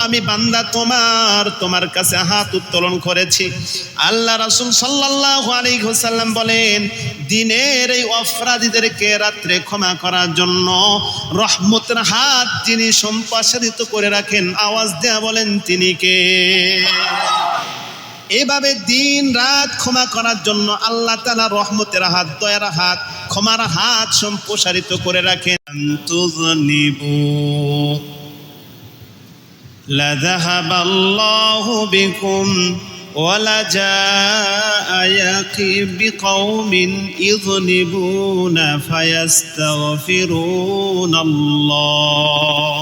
আমি বান্দা তোমার কাছে হাত উত্তোলন করেছি। আল্লাহ রাসূল সাল্লাল্লাহু আলাইহি ওয়াসাল্লাম বলেন, দিনের এই অপরাধীদেরকে রাত্রে ক্ষমা করার জন্য রহমতের হাত যিনি সম্প্রসারিত করে রাখেন, আওয়াজ দেয়া বলেন তিনি কে? এভাবে দিন রাত ক্ষমা করার জন্য আল্লাহ তাআলা রহমতের হাত, দয়ার হাত, ক্ষমার হাত সম্প্রসারিত করে রাখেন। তুযনিবু لذهب الله بكم ولجاء بقوم يذنبون فيستغفرون الله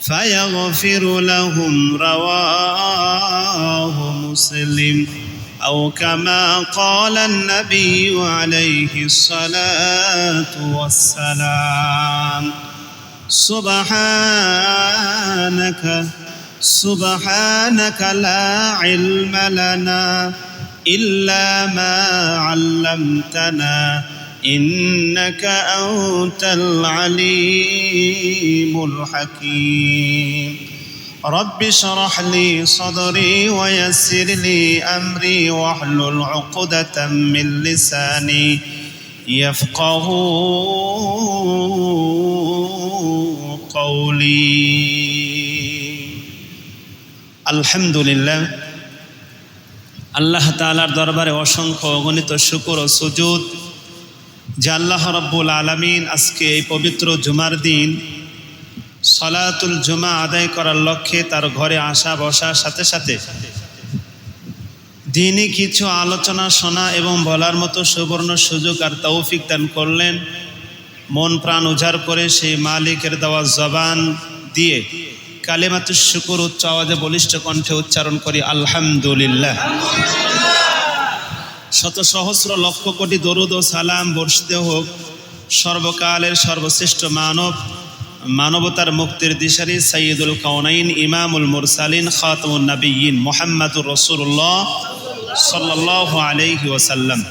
فيغفر لهم رواه مسلم أو كما قال النبي عليه الصلاة والسلام سبحانك لا علم لنا إلا ما علمتنا إنك أنت العليم الحكيم رب اشرح لي صدري ويسر لي أمري واحلل عقدة من لساني يفقهوا قولي আলহামদুলিল্লাহ। আল্লাহ তাআলার দরবারে অসংখ্য অগণিত শুকর ও সুজুদ যে আল্লাহ রাব্বুল আলামিন আজকে এই পবিত্র জুমার দিন সালাতুল জুমা আদায় করার লক্ষ্যে তার ঘরে আসা বসার সাথে সাথে দিনই কিছু আলোচনা শোনা এবং বলার মতো সুবর্ণ সুযোগ আর তৌফিক দান করলেন। মন প্রাণ উজাড় করে সেই মালিকের দেওয়া জবান দিয়ে কালিমাতুশ শুকর উচ্চ আওয়াজে বলিষ্ঠ কণ্ঠে উচ্চারণ করি আলহামদুলিল্লাহ। শত সহস্র লক্ষ কোটি দরুদ ও সালাম বর্ষিত হোক সর্বকালের সর্বশ্রেষ্ঠ মানবতার মুক্তির দিশারি সাইয়্যিদুল কাওনাইন ইমামুল মুরসালিন খাতামুন নবিয়্যিন মুহাম্মাদুর রাসূলুল্লাহ সাল্লাল্লাহু আলাইহি ওয়াসাল্লাম।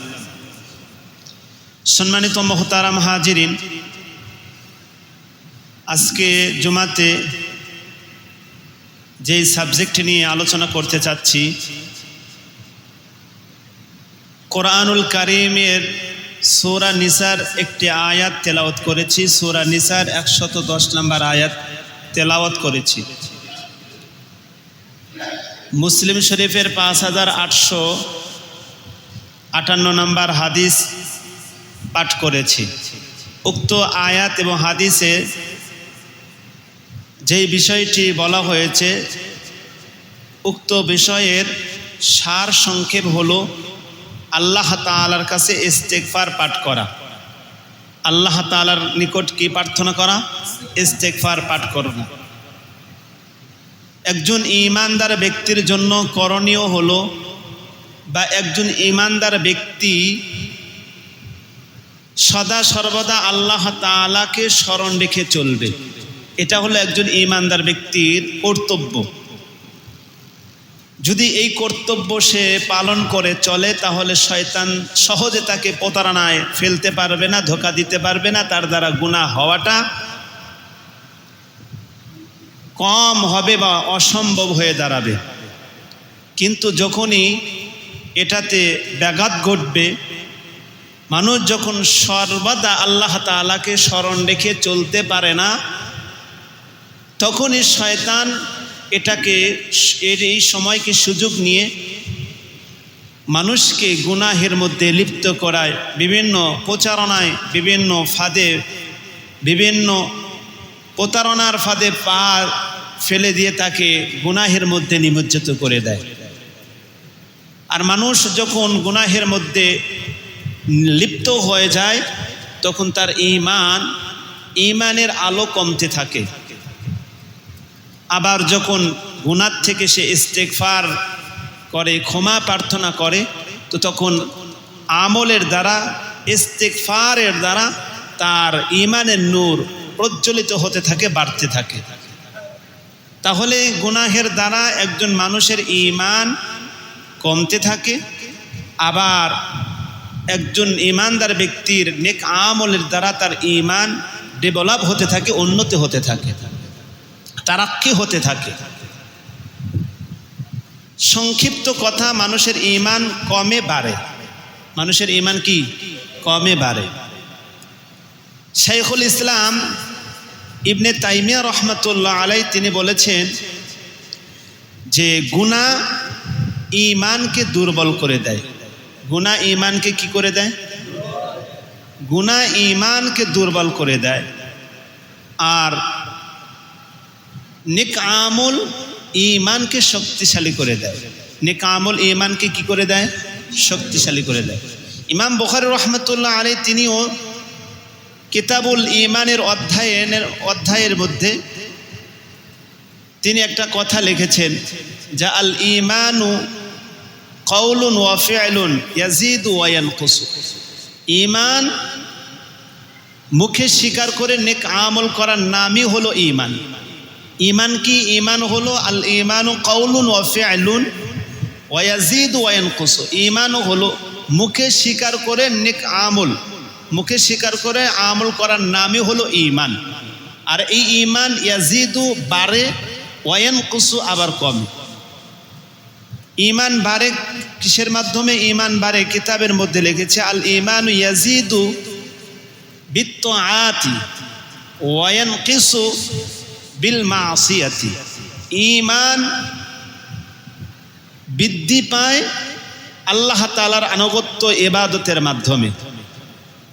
সম্মানিত মুহতারাম হাজিরিন, আজকে জুমাতে যেই সাবজেক্ট নিয়ে আলোচনা করতে চাচ্ছি, কোরআনুল কারীমের সূরা নিসার একটি আয়াত তেলাওয়াত করেছি। সূরা নিসার 110 নম্বর আয়াত তেলাওয়াত করেছি। মুসলিম শরীফের 5858 নম্বর হাদিস পাঠ করেছি। উক্ত আয়াত এবং হাদিসে যেই বিষয়টি বলা হয়েছে, উক্ত বিষয়ের সার সংক্ষেপ হলো আল্লাহ তাআলার কাছে ইস্তেগফার পাঠ করা। আল্লাহ তাআলার নিকট কি প্রার্থনা করা? ইস্তেগফার পাঠ করনা। একজন ঈমানদার ব্যক্তির জন্য করণীয় হলো, বা একজন ঈমানদার ব্যক্তি সদা সর্বদা আল্লাহ তাআলাকে স্মরণ রেখে চলবে। এটা হলো একজন ঈমানদার ব্যক্তির কর্তব্য। যদি এই কর্তব্য সে পালন করে চলে, তাহলে শয়তান সহজে তাকে প্রতারণায় ফেলতে পারবে না, ধোঁকা দিতে পারবে না, তার দ্বারা গুনাহ হওয়াটা কম হবে বা অসম্ভব হয়ে দাঁড়াবে। কিন্তু যখনই এটাতে ব্যাঘাত ঘটবে, মানুষ যখন সর্বদা আল্লাহ তাআলাকে স্মরণ রেখে চলতে পারে না, তখনই শয়তান এটাকে এই সময়কে সুযোগ নিয়ে মানুষকে গুনাহের মধ্যে লিপ্ত করায়, বিভিন্ন প্রচারণায়, বিভিন্ন ফাঁদে, বিভিন্ন প্রতারণার ফাঁদে পা ফেলে দিয়ে তাকে গুনাহের মধ্যে নিমজ্জিত করে দেয়। আর মানুষ যখন গুনাহের মধ্যে লিপ্ত হয়ে যায়, তখন তার ঈমানের আলো কমতে থাকে। আবার যখন গুনাহ থেকে সে ইস্তেগফার করে, ক্ষমা প্রার্থনা করে, তো তখন আমলের দ্বারা, ইস্তেগফারের দ্বারা তার ঈমানের নূর প্রজ্বলিত হতে থাকে, বাড়তে থাকে। তাহলে গুনাহের দ্বারা একজন মানুষের ঈমান কমতে থাকে, আবার একজন ঈমানদার ব্যক্তির নেক আমলের দ্বারা তার ঈমান ডেভেলপ হতে থাকে, উন্নতি হতে থাকে, তারাক্কি হতে থাকে। সংক্ষিপ্ত কথা, মানুষের ঈমান কমে বাড়ে। মানুষের ঈমান কি কমে বাড়ে। শাইখুল ইসলাম ইবনে তাইমিয়া রহমাতুল্লাহ আলাইহি তিনি বলেছেন যে গুনাহ ঈমানকে দুর্বল করে দেয়। গুনাহ ঈমানকে কি করে দেয়? গুনাহ ঈমানকে দুর্বল করে দেয়। আর নেক আমল ঈমানকে শক্তিশালী করে দেয়। নেক আমল ঈমানকে কি করে দেয়? শক্তিশালী করে দেয়। ইমাম বুখারী রহমাতুল্লাহ আলাইহি তিনিও কিতাবুল ঈমানের অধ্যায়ের মধ্যে তিনি একটা কথা লিখেছেন, যা আল ঈমানু কওলুন ওয়া ফি'লুন ইয়াজিদু ওয়া ইয়ানকুসু। ঈমান মুখে স্বীকার করে নেক আমল করার নামই হলো ঈমান। ঈমান কি? ঈমান হলো আল ঈমানু কওলুন ওয়া ফি'লুন ওয়া ইয়াজিদু ওয়া ইয়ানকুসু। ঈমানও হলো মুখে স্বীকার করে নেক আমল, মুখে স্বীকার করে আমল করার নামই হলো ঈমান। আর এই ঈমান ইয়াজিদু বাড়ে, ওয়া ইয়ানকুসু আবার কমে। ঈমান বাড়ে কিসের মাধ্যমে? ঈমান বাড়ে কিতাবের মধ্যে লিখেছে আল ঈমানু ইয়াজিদু বিত্তাআতি ওয়া ইয়ানকিসু বিল মাসিয়াতি। ঈমান বৃদ্ধি পায় আল্লাহ তাআলার আনুগত্য ইবাদতের মাধ্যমে,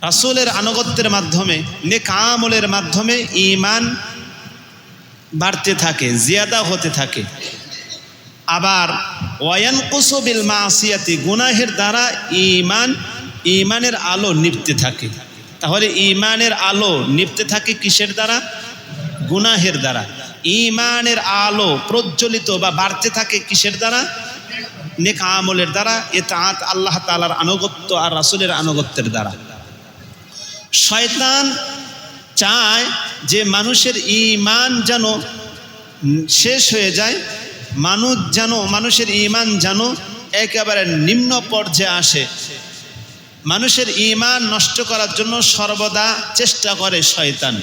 রাসূলের আনুগত্যের মাধ্যমে, নেক আমলের মাধ্যমে ঈমান বাড়তে থাকে, জিয়াদা হতে থাকে। আবার ওয়ায়ানকুসু বিল মাসিয়াতি, গুনাহের দ্বারা ঈমানের আলো নিভতে থাকে। তাহলে ঈমানের আলো নিভতে থাকে কিসের দ্বারা? গুনাহের দ্বারা। ঈমানের আলো প্রজ্বলিত বা বাড়তে থাকে কিসের দ্বারা? নেক আমলের দ্বারা, ইতাআত আল্লাহ তাআলার আনুগত্য আর রাসূলের আনুগত্যের দ্বারা। শয়তান চায় যে মানুষের ঈমান যেন শেষ হয়ে যায়, মানুষের ঈমান যেন একেবারে নিম্ন পর্যায়ে আসে। মানুষের ঈমান নষ্ট করার জন্য সর্বদা চেষ্টা করে শয়তান।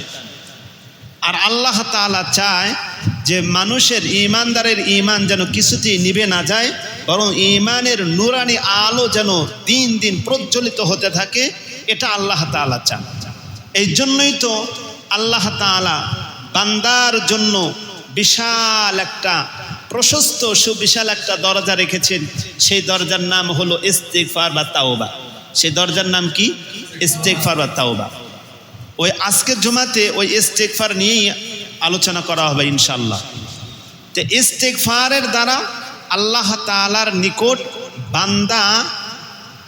আর আল্লাহ তাআলা চায় যে মানুষের ঈমানদারের ঈমান যেন কিছুতেই নিভে না যায়, বরং ঈমানের নূরানি আলো যেন দিন দিন প্রজ্বলিত হতে থাকে। এটা আল্লাহ তাআলা চান। এই জন্যই তো আল্লাহ তাআলা বান্দার জন্য বিশাল একটা প্রশস্ত সুবিশাল একটা দরজা রেখেছেন। সেই দরজার নাম হলো ইস্তিগফার বা তাওবা। সেই দরজার নাম কি? ইস্তিগফার বা তাওবা। ওই আজকের জুমাতে ওই ইস্তিগফার নিয়েই আলোচনা করা হবে ইনশাআল্লাহ। তো ইস্তিগফারের দ্বারা আল্লাহ তাআলার নিকট বান্দা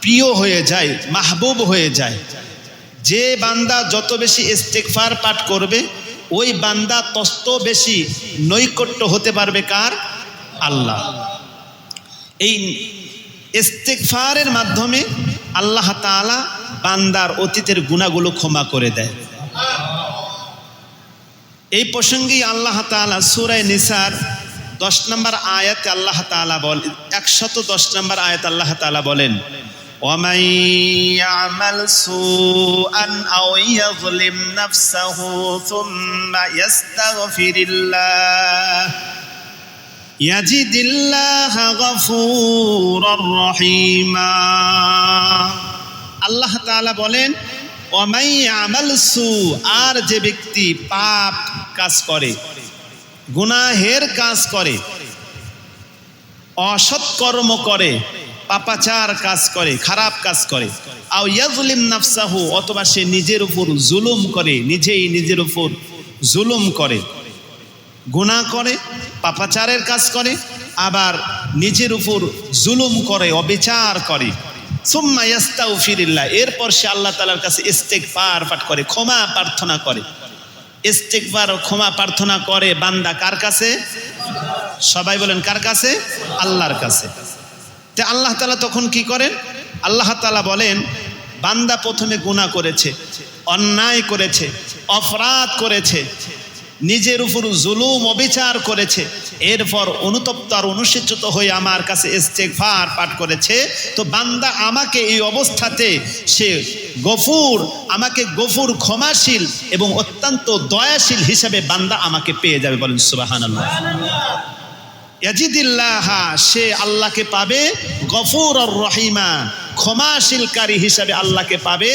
প্রিয় হয়ে যায়, মাহবুব হয়ে যায়। যে বান্দা যত বেশি ইস্তিগফার পাঠ করবে, ওই বান্দা তত বেশি নৈকট্য হতে পারবে কার? আল্লাহ। এই ইস্তিগফারের মাধ্যমে আল্লাহ তাআলা বান্দার অতীতের গুনাহগুলো ক্ষমা করে দেয়। এই প্রসঙ্গেই আল্লাহ তাআলা সূরা নিসার 10 নম্বর আয়াতে আল্লাহ তাআলা বলেন, 110 নম্বর আয়াত আল্লাহ তাআলা বলেন, وَمَنْ يَعْمَلْ سُوءًا أَوْ يَظْلِمْ نَفْسَهُ ثُمَّ يَسْتَغْفِرِ اللَّهَ يَجِدِ اللَّهَ غَفُورًا رَحِيمًا। আল্লাহ তাআলা বলেন, وَمَنْ يَعْمَلْ سُوءًا, আর যে ব্যক্তি পাপ কাজ করে, গুনাহের কাজ করে, অসৎকর্ম করে, পাপাচার কাজ করে, খারাপ কাজ করে, আও ইয়াজলিম নাফসাহু, অথবা সে নিজের উপর জুলুম করে, নিজেই নিজের উপর জুলুম করে, গুনাহ করে, পাপাচারের কাজ করে, আবার নিজের উপর জুলুম করে, অবিচার করে, সুম্মা ইয়াস্তাগফিরুল্লাহ, এরপর সে আল্লাহ তাআলার কাছে ইস্তিগফার পাঠ করে, ক্ষমা প্রার্থনা করে। ইস্তিগফার ক্ষমা প্রার্থনা করে বান্দা কার কাছে? সবাই বলেন কার কাছে? আল্লাহর কাছে। তে আল্লাহ তাআলা তখন কি করেন? আল্লাহ তাআলা বলেন, বান্দা প্রথমে গুনাহ করেছে, অন্যায় করেছে, অপরাধ করেছে, নিজের উপর জুলুম অবিচার করেছে, এরপর অনুতপ্ত আর অনুশোচিত হয়ে আমার কাছে ইস্তিগফার পাঠ করেছে, তো বান্দা আমাকে এই অবস্থাতে সে গফুর, আমাকে গফুর ক্ষমাশীল এবং অত্যন্ত দয়াশীল হিসাবে বান্দা আমাকে পেয়ে যাবে। বলেন সুবহানাল্লাহ। ইয়াজিদিল্লাহা, সে আল্লাহকে পাবে গফুরুর রহিমা, ক্ষমাশীলকারী হিসাবে আল্লাহকে পাবে,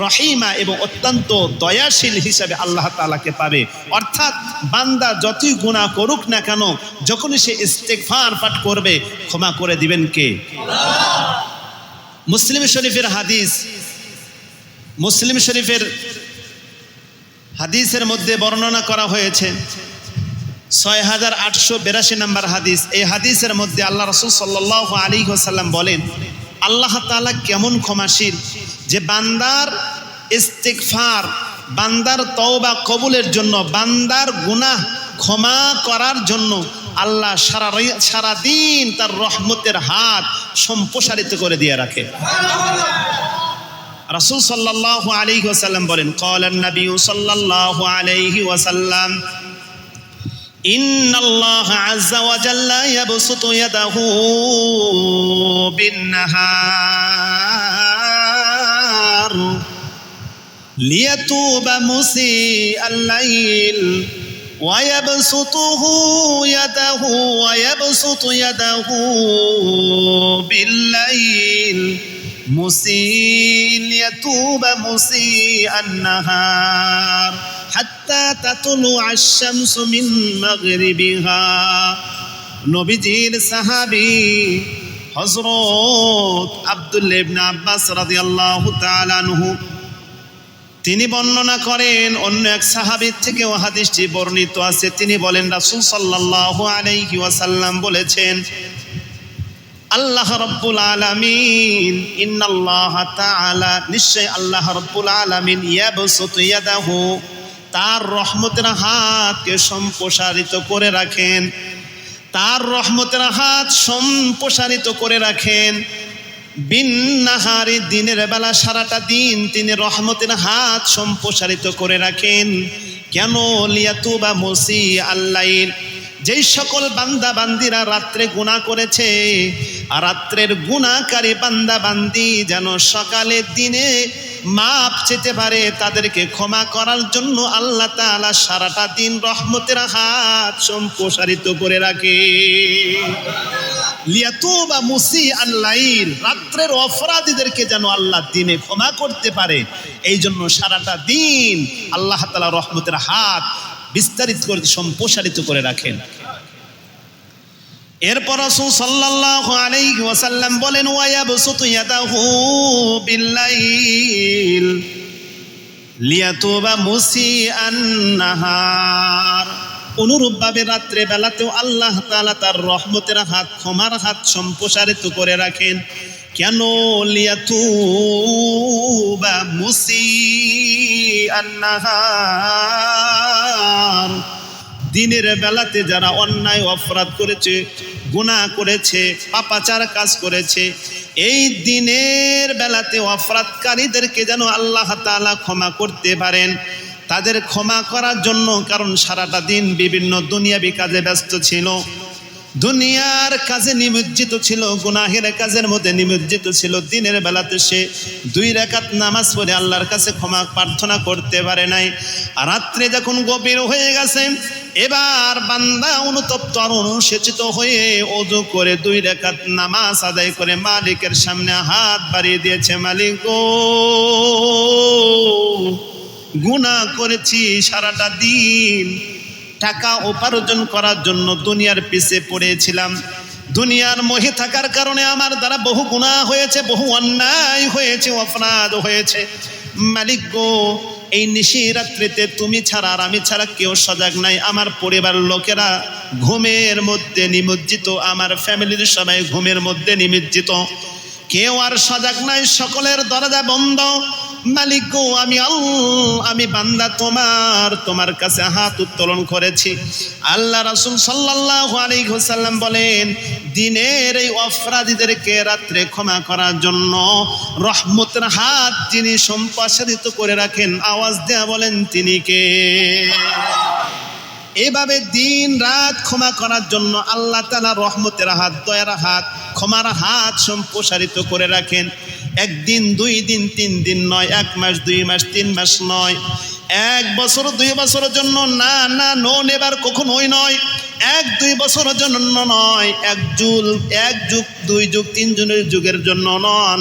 রহিমা এবং অত্যন্ত দয়াশীল হিসাবে আল্লাহ তাআলাকে পাবে। অর্থাৎ বান্দা যতই গুনাহ করুক না কেন, যখনই সে ইস্তেগফার পাঠ করবে, ক্ষমা করে দিবেন কে? মুসলিম শরীফের হাদিস, মুসলিম শরীফের হাদিসের মধ্যে বর্ণনা করা হয়েছে 6882 নম্বর হাদিস। এই হাদিসের মধ্যে আল্লাহ রাসূল সাল্লাল্লাহু আলাইহি ওয়াসাল্লাম বলেন, আল্লাহ তাআলা কেমন ক্ষমাশীল, যে বান্দার ইস্তিগফার, বান্দার তওবা কবুলের জন্য, বান্দার গুনাহ ক্ষমা করার জন্য আল্লাহ সারাদিন তার রহমতের হাত সম্প্রসারিত করে দিয়ে রাখে। রাসূল সাল্লাল্লাহু আলাইহি ওয়াসাল্লাম বলেন, ক্বালান নবী সাল্লাল্লাহু আলাইহি ওয়াসাল্লাম, ইন্নাল্লাহা আযজা ওয়া জাল্লা ইয়াবসুতু ইয়াদাহু বিন-নাহার লিয়াতুবা মুসিআল লাইল ওয়া ইয়াবসুতুহু ইয়াদাহু বিল-লাইল লিয়াতুবা মুসিআন নাহার হাত্তা তাতুলুআ আশ-শামসু মিন মাগরিবিহা। নবীজির সাহাবী হযরত আব্দুল্লাহ ইবনে আব্বাস রাদিয়াল্লাহু তাআলা আনহু তিনি বর্ণনা করেন, অন্য এক সাহাবীর থেকেও হাদিসটি বর্ণিত আছে। তিনি বলেন, রাসূল সাল্লাল্লাহু আলাইহি ওয়াসাল্লাম বলেছেন, আল্লাহ রাব্বুল আলামিন, ইন্নাল্লাহা তাআলা, নিশ্চয় আল্লাহ রাব্বুল আলামিন, ইয়াবসুতু ইয়াদাহু, তার রহমতের হাতকে সম্প্রসারিত করে রাখেন, তার রহমতের হাত সম্প্রসারিত করে রাখেন বিন-নাহারি, দিনের বেলা সারাটা দিন তিনি রহমতের হাত সম্প্রসারিত করে রাখেন। কেন? লিয়াতুবা মুসিআল লাইল, যেই সকল বান্দা বান্দিরা রাত্রে গুনাহ করেছে, আর রাত্রের গুনাহকারী বান্দা বান্দি যেন সকালের দিনে মাপ চেতে পারে, তাদেরকে ক্ষমা করার জন্য আল্লাহ তাআলা সারাটা দিন রহমতের হাত সম্প্রসারিত করে রাখে। লিয়াতুবা মুসিআল লাইল, রাত্রের অপরাধীদেরকে যেন আল্লাহ দিনে ক্ষমা করতে পারে, এই জন্য সারাটা দিন আল্লাহ তাআলা রহমতের হাত বিস্তারিত করে সম্প্রসারিত করে রাখেন। এরপর রাসূল সাল্লাল্লাহু আলাইহি ওয়াসাল্লাম বলেন, ওয়া ইয়াবসুতু ইয়াদাহু বিল-লাইল লিয়াতুবা মুসিআন নাহার। অনুরূপভাবে রাত্রে বেলাতেও আল্লাহ তাআলা তার রহমতের হাত, ক্ষমার হাত সম্প্রসারিত করে রাখেন। কেন? লিয়াতুবা মুসিআন নাহার, দিনের বেলাতে যারা অন্যায় অপরাধ করেছে, গুনাহ করেছে, পাপাচার কাজ করেছে, এই দিনের বেলাতে অপরাধকারীদেরকে যেন আল্লাহ তাআলা ক্ষমা করতে পারেন, তাদের ক্ষমা করার জন্য। কারণ সারাটা দিন বিভিন্ন দুনিয়াবি কাজে ব্যস্ত ছিল, দুনিয়ার কাজে নিমজ্জিত ছিল, গুনাহের কাজের মধ্যে নিমজ্জিত ছিল। দিনের বেলাতে সে 2 রাকাত নামাজ পড়ে আল্লাহর কাছে ক্ষমা প্রার্থনা করতে পারে নাই। আর রাত্রে যখন গভীর হয়ে গেছে, এবার বান্দা অনুতপ্ত আর অনুশোচিত হয়ে ওযু করে 2 রাকাত নামাজ আদায় করে মালিকের সামনে হাত বাড়িয়ে দিয়েছে, মালিক গো, গুনাহ করেছি, সারাটা দিন টাকা উপার্জন করার জন্য দুনিয়ার পিছে পড়েছিলাম, দুনিয়ার মোহে থাকার কারণে আমার দ্বারা বহু গুনাহ হয়েছে, বহু অন্যায় হয়েছে, অপরাধ হয়েছে। মালিক গো, এই নিশিরাত্রিতে তুমি ছাড়া আর আমি ছাড়া কেউ সজাগ নাই, আমার পরিবার লোকেরা ঘুমের মধ্যে নিমজ্জিত, আমার ফ্যামিলির সবাই ঘুমের মধ্যে নিমজ্জিত, কেউ আর সজাগ নাই, সকলের দরজা বন্ধ। মালিক গো, আমি বান্দা তোমার কাছে হাত উত্তোলন করেছি। আল্লাহ রাসূল সাল্লাল্লাহু আলাইহি ওয়াসাল্লাম বলেন, দিনের এই অপরাধীদেরকে রাত্রে ক্ষমা করার জন্য রহমতের হাত যিনি সম্প্রসারিত করে রাখেন, আওয়াজ দেয়া বলেন তিনি কে? এভাবে দিন রাত ক্ষমা করার জন্য আল্লাহ তাআলা রহমতের হাত, দয়ার হাত, ক্ষমার হাত সম্প্রসারিত করে রাখেন। 1 দিন 2 দিন 3 দিন নয়, 1 মাস 2 মাস 3 মাস নয়, 1 বছর 2 বছরের জন্য না, নো নেবার কখনোই নয়। 1-2 বছরের জন্য নয়, এক যুগ 2 যুগ 3 যুগের জন্য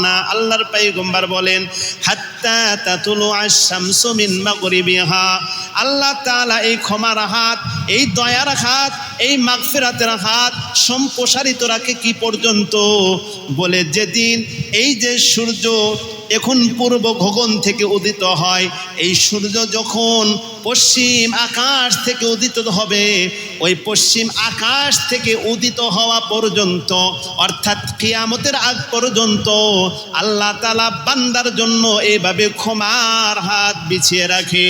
না। আল্লাহর পয়গম্বর বলেন হাত্তা তাতুলু আশ-শামসু মিন মাগরিবিহা। আল্লাহ তাআলা এই ক্ষমার হাত, এই দয়ার হাত, এই মাগফিরাতের হাত সম্প্রসারিত রাখে কি পর্যন্ত? বলে যেদিন এই যে সূর্য এখন পূর্ব গগন থেকে উদিত হয়, এই সূর্য যখন পশ্চিম আকাশ থেকে উদিত হবে, ওই পশ্চিম আকাশ থেকে উদিত হওয়া পর্যন্ত অর্থাৎ কিয়ামতের আগ পর্যন্ত আল্লাহ তাআলা বান্দার জন্য এইভাবে ক্ষমার হাত বিছিয়ে রাখে।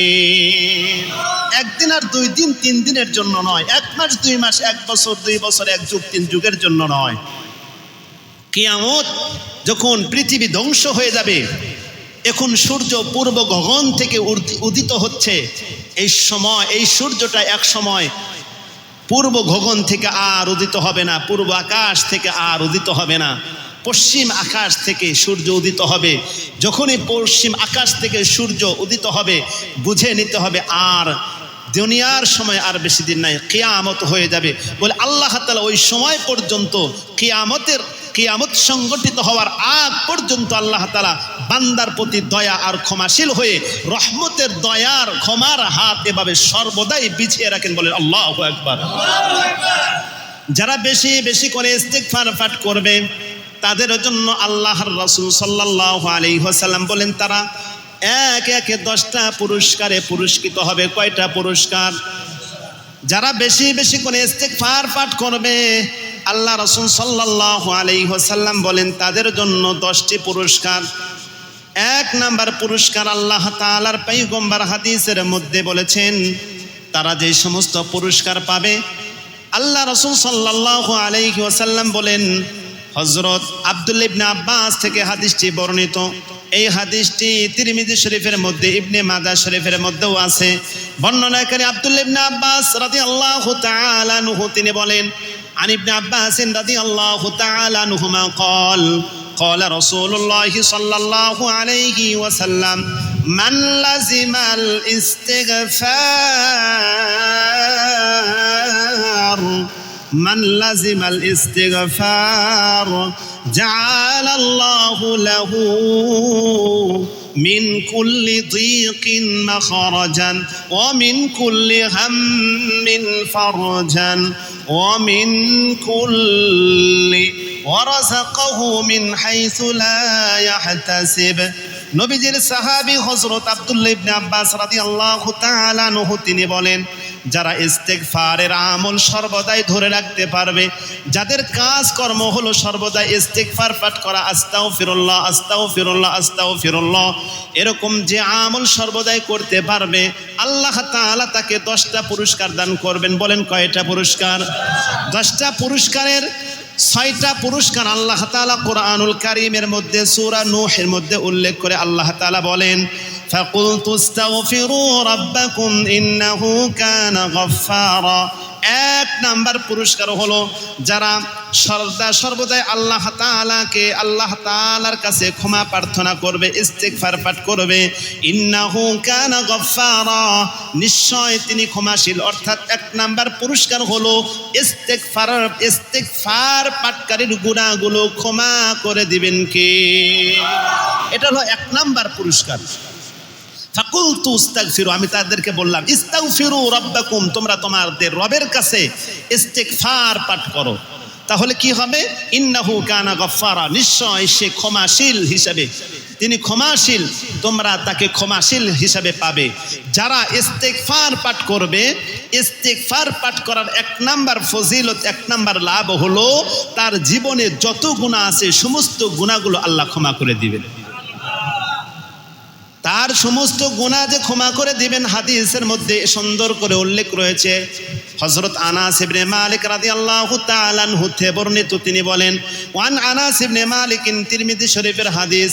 একদিন আর 2 দিন 3 দিনের জন্য নয়, 1 মাস 2 মাস, 1 বছর 2 বছর, 1 যুগ 3 যুগের জন্য নয়। কিয়ামত যখন পৃথিবী ধ্বংস হয়ে যাবে, এখন সূর্য পূর্ব গগন থেকে উদিত হচ্ছে, এই সময় এই সূর্যটা এক সময় পূর্ব গগন থেকে আর উদিত হবে না, পূর্ব আকাশ থেকে আর উদিত হবে না, পশ্চিম আকাশ থেকে সূর্য উদিত হবে। যখনই পশ্চিম আকাশ থেকে সূর্য উদিত হবে, বুঝে নিতে হবে আর দুনিয়ার সময় আর বেশি দিন নাই, কিয়ামত হয়ে যাবে। বলে আল্লাহ তাআলা ওই সময় পর্যন্ত কিয়ামত সংগঠিত হওয়ার আগ পর্যন্ত আল্লাহ তাআলা বান্দার প্রতি দয়া আর ক্ষমাশীল হয়ে রহমতের দয়ার ক্ষমার হাত এভাবে সর্বদাই বিছিয়ে রাখেন। বলেন আল্লাহু আকবার। যারা বেশি বেশি করে ইস্তিগফার পাঠ করবে তাদের জন্য আল্লাহর রাসূল সাল্লাল্লাহু আলাইহি ওয়াসাল্লাম বলেন তারা একে একে 10টা পুরস্কারে পুরস্কৃত হবে। কয়টা পুরস্কার? যারা বেশি বেশি করে ইস্তিগফার পাঠ করবে আল্লাহ রাসূল সাল্লাল্লাহু আলাইহি ওয়াসাল্লাম বলেন তাদের জন্য 10টি পুরস্কার। 1 নাম্বার পুরস্কার আল্লাহ তাআলার পয়গম্বর হাদিসের মধ্যে বলেছেন তারা যে সমস্ত পুরস্কার পাবে, আল্লাহ রাসূল সাল্লাল্লাহু আলাইহি ওয়াসাল্লাম বলেন, হযরত আব্দুল্লাহ ইবনে আব্বাস থেকে হাদিসটি বর্ণিত। এই হাদিসটি তিরমিজি শরীফের মধ্যে, ইবনে মাজাহ শরীফের মধ্যেও আছে। বর্ণনাকারী আব্দুল্লাহ ইবনে আব্বাস রাদিয়াল্লাহু তাআলা আনহু তিনি বলেন, عن ابن عباس رضي الله تعالى عنهما قال قال رسول الله صلى الله عليه وسلم من لزم الاستغفار جعل الله له من كل ضيق مخرجا ومن كل هم فرجا ومن كل ورزقه من حيث لا يحتسب। নবীজির সাহাবী হযরত আব্দুল্লাহ ইবনে আব্বাস রাদিয়াল্লাহু তাআলা আনহু তিনি বলেন, যারা ইস্তিগফারের আমল সর্বদাই ধরে রাখতে পারবে, যাদের কাজ কর্ম হলো সর্বদাই ইস্তিগফার পাঠ করা, আস্তাগফিরুল্লাহ আস্তাগফিরুল্লাহ আস্তাগফিরুল্লাহ, এরকম যে আমল সর্বদাই করতে পারবে আল্লাহ তাআলা তাকে 10টা পুরস্কার দান করবেন। বলেন কয়টা পুরস্কার? 10টা পুরস্কারের 6টা পুরস্কার আল্লাহ তাআলা কোরআনুল কারীমের মধ্যে সূরা নূহের মধ্যে উল্লেখ করে আল্লাহ তাআলা বলেন, ফাকুলতু আস্তাগফিরু রাব্বাকুম ইন্নাহু কানা গাফফারা। 1 নাম্বার পুরস্কার হলো যারা সর্বদাই আল্লাহ তাআলার কাছে ক্ষমা প্রার্থনা করবে, ইস্তিগফার পাঠ করবে। ইন্নাহু কানা গাফফারা, নিশ্চয় তিনি ক্ষমাশীল। অর্থাৎ 1 নাম্বার পুরস্কার হলো ইস্তিগফার পাঠকারীর গুনাহগুলো ক্ষমা করে দিবেন কে? এটা হলো 1 নাম্বার পুরস্কার। ফাকুলতু আস্তাগফিরু, আমি তাদেরকে বললাম ইস্তাগফিরু রাব্বাকুম, তোমরা তোমাদের রবের কাছে ইস্তিগফার পাঠ করো। তাহলে কি হবে? ইন্নাহু কানা গাফফারা, নিশ্চয় সে ক্ষমাশীল হিসাবে, তিনি ক্ষমাশীল, তোমরা তাকে ক্ষমাশীল হিসাবে পাবে। যারা ইস্তিগফার পাঠ করবে, ইস্তিগফার পাঠ করার 1 নাম্বার ফজিলত, 1 নাম্বার লাভ হলো তার জীবনে যত গুনাহ আছে সমস্ত গুনাহগুলো আল্লাহ ক্ষমা করে দিবেন। তার সমস্ত গুনাহ যে ক্ষমা করে দিবেন হাদিসের মধ্যে সুন্দর করে উল্লেখ রয়েছে। হযরত আনাস ইবনে মালিক রাদিয়াল্লাহু তাআলা আনহু থেকে বর্ণিত, তিনি বলেন, ওয়ান আনাস ইবনে মালিক, তিরমিজি শরীফের হাদিস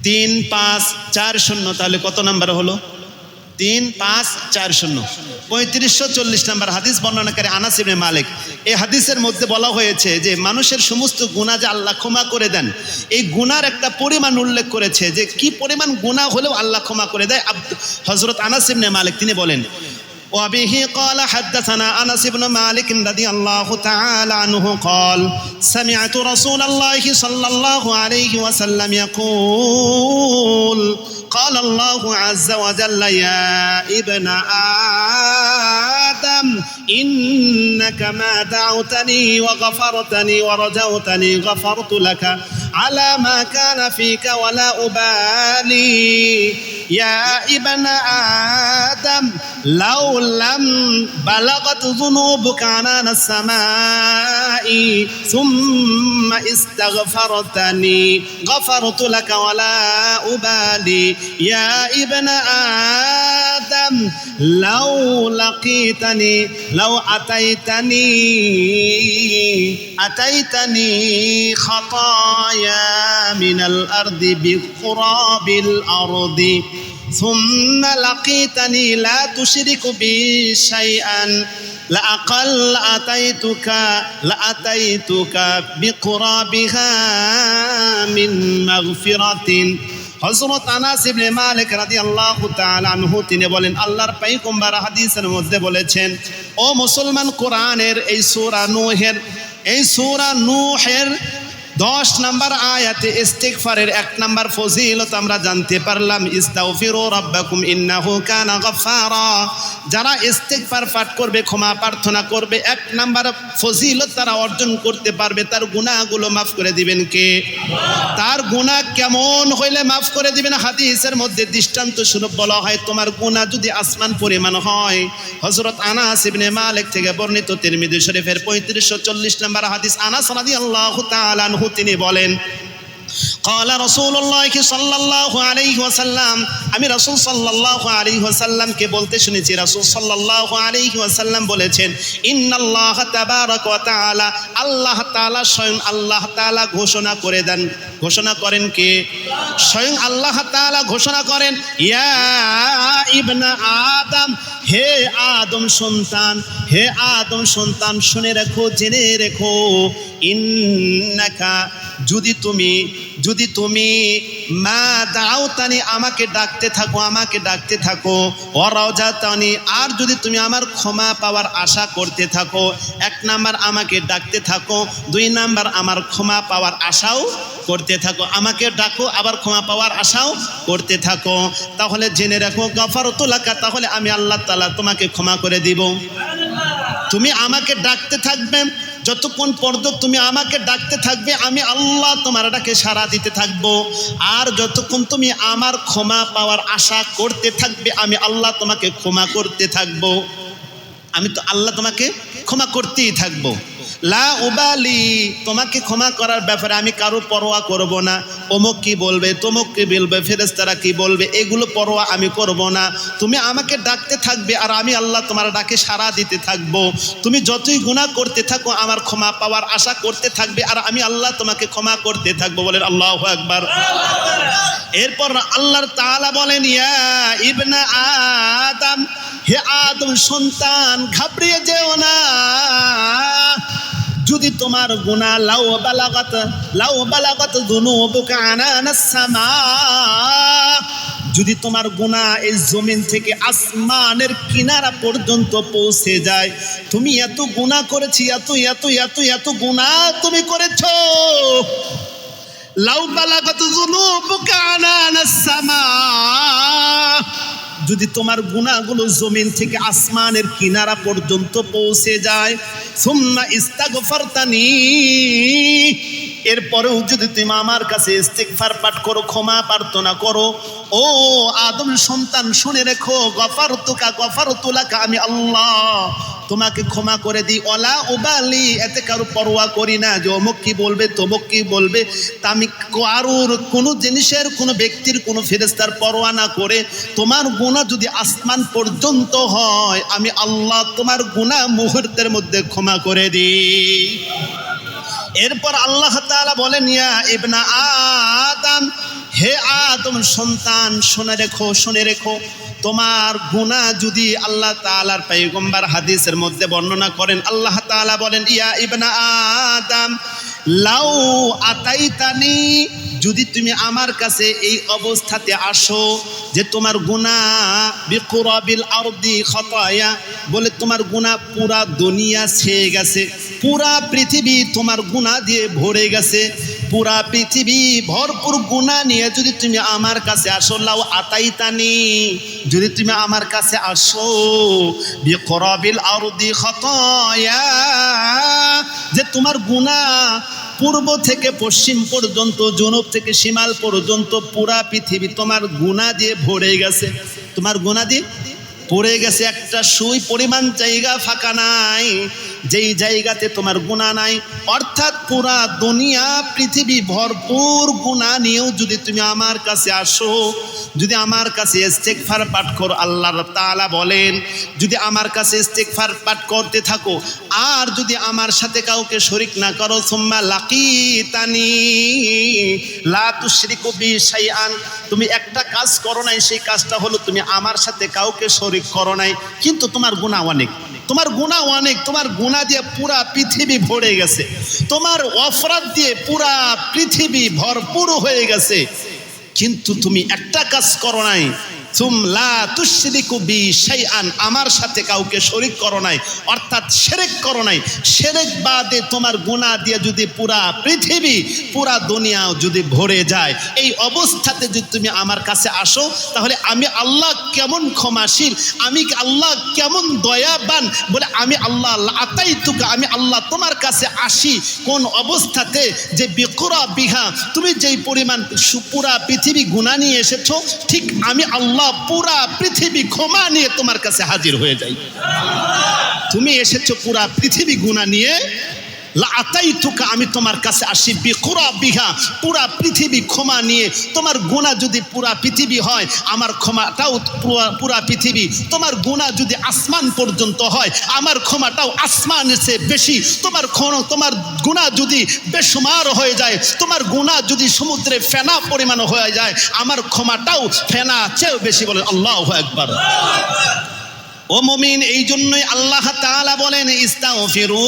3540। তাহলে কত নাম্বার হলো? 3540, 3540 নাম্বার হাদিস। বর্ণনাকারী আনাস ইবনে মালিক। এই হাদিসের মধ্যে বলা হয়েছে যে মানুষের সমস্ত গুনাহ যে আল্লাহ ক্ষমা করে দেন, এই গুনার একটা পরিমাণ উল্লেখ করেছে যে কি পরিমাণ গুনাহ হলেও আল্লাহ ক্ষমা করে দেয়। হযরত আনাস ইবনে মালিক তিনি বলেন, وبه قال حدثنا أنس بن مالك رضي الله تعالى عنه قال سمعت رسول الله صلى الله عليه وسلم يقول قال الله عز وجل يا ابن آدم إنك ما دعوتني وغفرتني ورجوتني غفرت لك على ما كان فيك ولا أبالي يا ابن آدم لو لم بلغت ذنوبك عنان السماء ثم استغفرتني غفرت لك ولا أبالي يا ابن آدم لو لقيتني لو أتيتني خطايا من الأرض بقراب الأرض ثم لقيتني لا تشرك بي شيئا لأتيتك بقرابها من مغفرة হযরত আনাস ইবনে মালিক রাদিয়াল্লাহু তাআলা আনহু তিনি বলেন আল্লাহর পয়গম্বর হাদিসের মধ্যে বলেছেন ও মুসলমান কোরআনের এই সূরা নূহের 10 নম্বর আয়াতে ইস্তিগফারের 1 নম্বর ফজিলত আমরা জানতে পারলাম ইস্তাগফিরু রাব্বাকুম ইন্নাহু কানা গাফফারা যারা ইস্তিগফার পাঠ করবে ক্ষমা প্রার্থনা করবে 1 নম্বর ফজিলত তারা অর্জন করতে পারবে তার গুনাহগুলো maaf করে দিবেন কে তার গুনাহ কেমন হইলে maaf করে দিবেন হাদিসের মধ্যে দৃষ্টান্ত স্বরূপ বলা হয় তোমার গুনাহ যদি আসমান পরিমাণ হয় হযরত আনাস ইবনে মালিক থেকে বর্ণিত তিরমিজি শরীফের 3540 নম্বর হাদিস আনাস রাদিয়াল্লাহু তাআলা আনহু তিনি বলেন قال رسول الله صلى الله عليه وسلم আমি রাসূল সাল্লাল্লাহু আলাইহি ওয়াসাল্লামকে বলতে শুনেছি রাসূল সাল্লাল্লাহু আলাইহি ওয়াসাল্লাম বলেছেন ইন্নাল্লাহ তাবারাক ওয়া তাআলা আল্লাহ তাআলা স্বয়ং আল্লাহ তাআলা ঘোষণা করেন কে স্বয়ং আল্লাহ তাআলা ঘোষণা করেন ইয়া ইবনা আদম হে আদম সন্তান শুনে রাখো জেনে রেখো ইন্নাকা যদি তুমি মা দাউতানি আমাকে ডাকতে থাকো ওয়ারাজাতানি আর যদি তুমি আমার ক্ষমা পাওয়ার আশা করতে থাকো 1 নাম্বার আমাকে ডাকতে থাকো 2 নাম্বার আমার ক্ষমা পাওয়ার আশাও করতে থাকো আমাকে ডাকো আবার ক্ষমা পাওয়ার আশাও করতে থাকো তাহলে জেনে রাখো গফরতু লাকা তাহলে আমি আল্লাহ তাআলা তোমাকে ক্ষমা করে দিব তুমি আমাকে ডাকতে থাকবে যতক্ষণ পর্যন্ত তুমি আমাকে ডাকতে থাকবে আমি আল্লাহ তোমার ডাকে সাড়া দিতে থাকবো আর যতক্ষণ তুমি আমার ক্ষমা পাওয়ার আশা করতে থাকবে আমি আল্লাহ তোমাকে ক্ষমা করতে থাকবো আমি তো আল্লাহ তোমাকে ক্ষমা করতেই থাকবো লা উবালি তোমাকে ক্ষমা করার ব্যাপারে আমি কারো পরোয়া করব না অমুক কি বলবে তমুক কি বলবে ফেরেশতারা কি বলবে এগুলো পরোয়া আমি করব না তুমি আমাকে ডাকতে থাকবে আর আমি আল্লাহ তোমার ডাকে সাড়া দিতে থাকবো তুমি যতই গুনাহ করতে থাকো আমার ক্ষমা পাওয়ার আশা করতে থাকবে আর আমি আল্লাহ তোমাকে ক্ষমা করতে থাকবো বলেন আল্লাহু আকবার এরপর আল্লাহ তাআলা বলেন ইয়া ইবনা আদম হে আদম সন্তান ঘাবড়িয়ে যেও না যদি তোমার গুনাহ লাউ বালাগাত যুনুবুকা আনানাস সামা যদি তোমার গুনাহ এই জমিন থেকে আসমানের কিনারা পর্যন্ত পৌঁছে যায় তুমি এত গুনাহ করেছি এত গুনাহ তুমি করেছো লাউ বালাগাত যুনুবুকা আনানাস সামা যদি তোমার গুনাহগুলো জমিন থেকে আসমানের কিনারা পর্যন্ত পৌঁছে যায় সুম্মা ইস্তাগফারতানি এরপরেও যদি তুমি আমার কাছে ইস্তিগফার পাঠ করো ক্ষমা প্রার্থনা করো ও আদম সন্তান শুনে রেখো গফারতু লাকা আমি আল্লাহ তোমাকে ক্ষমা করে দিই ওয়ালা উবালি এতে কারো পরোয়া করি না যে অমুক কি বলবে তমুক কি বলবে তা আমি কারোর কোনো জিনিসের কোনো ব্যক্তির কোনো ফেরেশতার পরোয়া না করে তোমার গুনাহ যদি আসমান পর্যন্ত হয় আমি আল্লাহ তোমার গুনাহ মুহূর্তের মধ্যে ক্ষমা করে দিই এরপর আল্লাহ তাআলা বলেন ইয়া ইবনা আদম হে আদম সন্তান শুনে রেখো তোমার গুনাহ যদি আল্লাহ তাআলার পয়গম্বর হাদিসের মধ্যে বর্ণনা করেন আল্লাহ তাআলা বলেন ইয়া ইবনা আদম লাউ আতাইতানি যদি তুমি আমার কাছে এই অবস্থাতে আসো যে তোমার গুনাহ বিকুরাবিল আরদি খাতায়া, বলে তোমার গুনাহ পুরা দুনিয়া ছেয়ে গেছে, পুরা পৃথিবী তোমার গুনাহ দিয়ে ভরে গেছে, পুরা পৃথিবী ভরপুর গুনাহ নিয়ে যদি তুমি আমার কাছে আসো, লাউ আতাইতানি, যদি তুমি আমার কাছে আসো বিকুরাবিল আরদি খাতায়া, যে তোমার গুনাহ পূর্ব থেকে পশ্চিম পর্যন্ত, জনব থেকে শিমাল পর্যন্ত পুরা পৃথিবী তোমার গুনাহ দিয়ে ভরে গেছে, তোমার গুনাহ দিয়ে পড়ে গেছে, একটা সুই পরিমাণ জায়গা ফাঁকা নাই যেই জায়গাতে তোমার গুনাহ নাই। অর্থাৎ পুরা দুনিয়া পৃথিবী ভরপুর গুনাহ নিয়েও যদি তুমি আমার কাছে আসো, যদি আমার কাছে ইস্তেগফার পাঠ করো, আল্লাহ তাআলা বলেন যদি আমার কাছে ইস্তেগফার পাঠ করতে থাকো আর যদি আমার সাথে কাউকে শরীক না করো, সুম্মা লাকিতানি লা তুশরিকু বি শাইআন, তুমি একটা কাজ করো নাই, সেই কাজটা হলো তুমি আমার সাথে কাউকে শরীক করো নাই, কিন্তু তোমার গুনাহ অনেক, তোমার গুনাহ অনেক, তোমার গুনাহ দিয়ে পুরা পৃথিবী ভরে গেছে, তোমার অপরাধ দিয়ে পুরা পৃথিবী ভরপুর হয়ে গেছে, কিন্তু তুমি একটা কাজ করো নাই, তুম লা তুশরিকু বি শাইআন, আমার সাথে কাউকে শরীক করো নাই, অর্থাৎ শিরক করো নাই। শিরক বাদে তোমার গুনাহ দিয়ে যদি পুরা পৃথিবী পুরা দুনিয়া যদি ভরে যায়, এই অবস্থাতে যদি তুমি আমার কাছে আসো, তাহলে আমি আল্লাহ কেমন ক্ষমাশীল, আমি আল্লাহ কেমন দয়াবান, বলে আমি আল্লাহ আতাইতুকা, আমি আল্লাহ তোমার কাছে আসি কোন অবস্থাতে, যে বিকুরা বিহা, তুমি যেই পরিমাণ পুরা পৃথিবী গুনাহ নিয়ে এসেছো, ঠিক আমি আল্লাহ পুরা পৃথিবী ক্ষমা নিয়ে তোমার কাছে হাজির হয়ে যাই। তুমি এসেছো পুরা পৃথিবী গুনাহ নিয়ে, লাআতাইতুকা, আমি তোমার কাছে আসি বিকুরা বিহা, পুরা পৃথিবী ক্ষমা নিয়ে। তোমার গুনাহ যদি পুরা পৃথিবী হয়, আমার ক্ষমাটাও পুরা পৃথিবী। তোমার গুনাহ যদি আসমান পর্যন্ত হয়, আমার ক্ষমাটাও আসমানের চেয়ে বেশি। তোমার গুনাহ যদি বেশুমার হয়ে যায়, তোমার গুনাহ যদি সমুদ্রে ফেনা পরিমাণ হয়ে যায়, আমার ক্ষমাটাও ফেনা চেয়েও বেশি। বলেন আল্লাহু আকবার। ও মুমিন, এই জন্যই আল্লাহ তাআলা বলেন ইস্তাগফিরু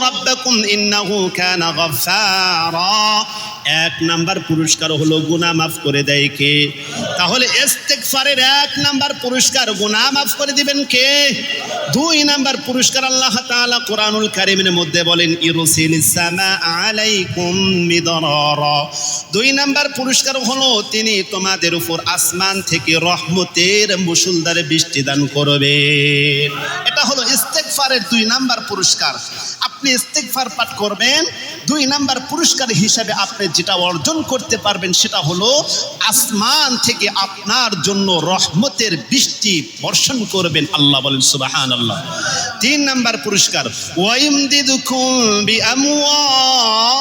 রাব্বাকুম ইন্নাহু কানা গাফফারা। এক নাম্বার পুরস্কার হলো গুনাহ মাফ করে দেয় কে? তাহলে ইস্তেগফারের এক নাম্বার পুরস্কার, গুনাহ মাফ করে দিবেন কে? দুই নাম্বার পুরস্কার আল্লাহ তাআলা কোরআনুল কারীমের মধ্যে বলেন ইরসিলিস সামা আলাইকুম মিদরারা। দুই নাম্বার পুরস্কার হলো তিনি তোমাদের উপর আসমান থেকে রহমতের মুষলধারে বৃষ্টি দান করবেন। এটা হলো ইস্তেগফারের দুই নাম্বার পুরস্কার। আপনি ইস্তেগফার পাঠ করবেন, দুই নাম্বার পুরস্কার হিসাবে আপনি যেটা অর্জন করতে পারবেন সেটা হলো আসমান থেকে আপনার জন্য রহমতের বৃষ্টি বর্ষণ করবেন। আল্লাহ বলেন সুবহানাল্লাহ। তিন নাম্বার পুরস্কার ওয়াইমদিদুকুম বিআমওয়াল।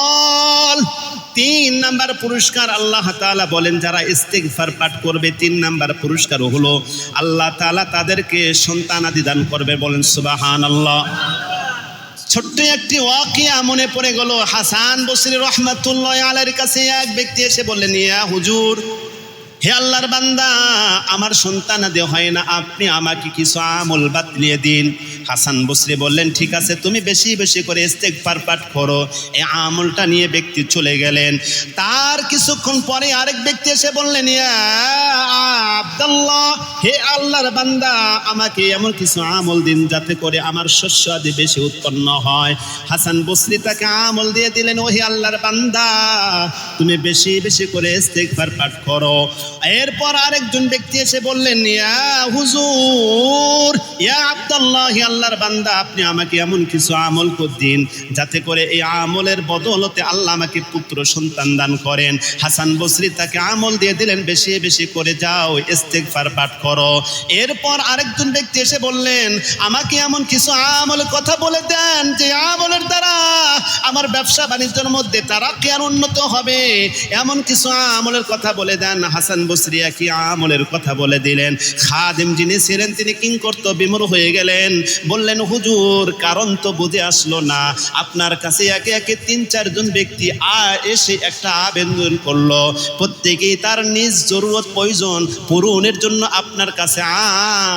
তিন নাম্বার পুরস্কার আল্লাহ তাআলা বলেন যারা ইস্তেগফার পাঠ করবে, তিন নাম্বার পুরস্কার হলো আল্লাহ তাআলা তাদেরকে সন্তানাদি দান করবে। বলেন সুবহানাল্লাহ। ছোট্ট একটি ওয়াকিয়া মনে পড়ে গেল। হাসান বসরি রহমাতুল্লাহ আলাইহির কাছে এক ব্যক্তি এসে বললেন, ইয়া হুজুর, হে আল্লাহর বান্দা, আমার সন্তানাদি হয় না, আপনি আমাকে কিছু আমল বাতলিয়ে দিন। হাসান বসরি বললেন, ঠিক আছে, তুমি বেশি বেশি করে ইস্তেগফার পাঠ করো। এই আমলটা নিয়ে ব্যক্তি চলে গেলেন। তার কিছুক্ষণ পরে আরেক ব্যক্তি এসে বললেন, ইয়া আব্দুল্লাহ, হে আল্লাহর বান্দা, আমাকে এমন কিছু আমল দিন যাতে করে আমার শস্য আদি বেশি উৎপন্ন হয়। হাসান বসরি তাকে আমল দিয়ে দিলেন। ওহে আল্লাহর বান্দা, তুমি বেশি বেশি করে ইস্তেগফার পাঠ করো। এরপর আরেকজন ব্যক্তি এসে বললেন, ইয়া হুজুর, ইয়া আব্দুল্লাহ, আল্লাহর বান্দা, আপনি আমাকে এমন কিছু আমল দিন যাতে করে এই আমলের বদলতে আল্লাহ আমাকে পুত্র সন্তান দান করেন। হাসান বসরি তাকে আমল দিয়ে দিলেন, বেশি বেশি করে যাও ইস্তেগফার পাঠ করো। এরপর আরেকজন ব্যক্তি এসে বললেন, আমাকে এমন কিছু আমলের কথা বলে দেন যে আমলের দ্বারা আমার ব্যবসা বাণিজ্যের মধ্যে তারাক্কি আর উন্নত হবে, এমন কিছু আমলের কথা বলে দেন। হাসান বসরি কি আমলের কথা বলে দিলেন। খাদেম যিনি ছিলেন তিনি কিংকর্ত বিমূঢ় হয়ে গেলেন, বললেন, হুজুর, কারণ তো বুঝে আসলো না। আপনার কাছে একে একে 3-4 জন ব্যক্তি এসে একটা আবেদন করলো, প্রত্যেকেই তার নিজ জরুরত প্রয়োজন পূরণের জন্য আপনার কাছে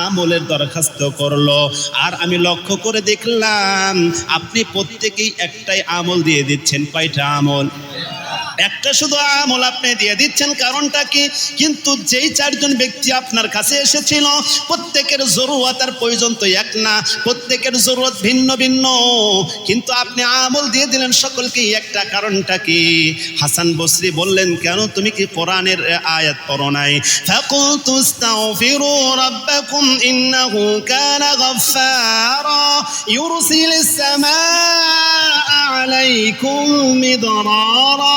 আমলের দরখাস্ত করলো। আর আমি লক্ষ্য করে দেখলাম আপনি প্রত্যেকেই একটাই আমল দিয়ে দিচ্ছেন। কয়টা আমল? একটা শুধু আমল আপনি দিয়ে দিচ্ছেন, কারণটা কি? কিন্তু যেই চারজন ব্যক্তি আপনার কাছে এসেছিল প্রত্যেকের জরুরত আর প্রয়োজন তো এক না, প্রত্যেকের জরুরত ভিন্ন ভিন্ন, কিন্তু আপনি আমল দিয়ে দিলেন সকলকে একটা, কারণটা কি? হাসান বসরি বললেন, কেন তুমি কি কোরআনের আয়াত পড়ো নাই? ফাকুলতু আস্তাগফিরু রাব্বাকুম ইন্নাহু কানা গাফফারা ইউরসিলিস সামাআ আলাইকুম মিদরারা